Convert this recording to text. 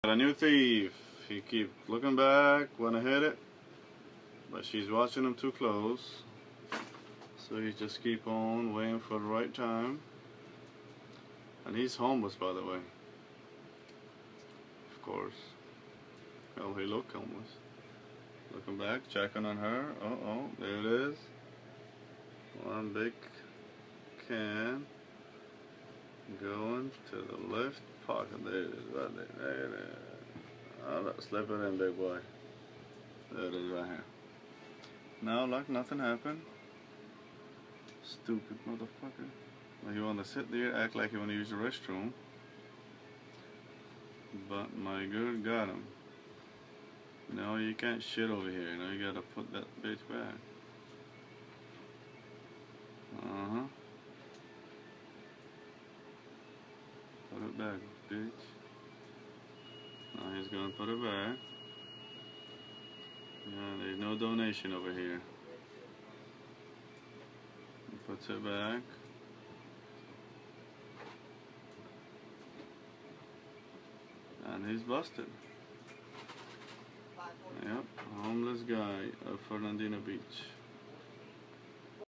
A new thief. He keep looking back, wanna hit it, but she's watching him too close. So he just keep on waiting for the right time. And he's homeless, by the way. Of course. Oh, he look homeless. Looking back, checking on her. Oh, there it is. One big can going to the left pocket. There it is, right there. There it is. Oh, look, slip it in, big boy. There it is, right here. Now, like nothing happened. Stupid motherfucker. Well, you want to sit there, act like you want to use the restroom. But my girl got him. No, you can't shit over here. Now you gotta put that bitch back. Put it back, bitch. Now he's gonna put it back. Yeah, there's no donation over here. He puts it back. And he's busted. Yep, homeless guy of Fernandina Beach.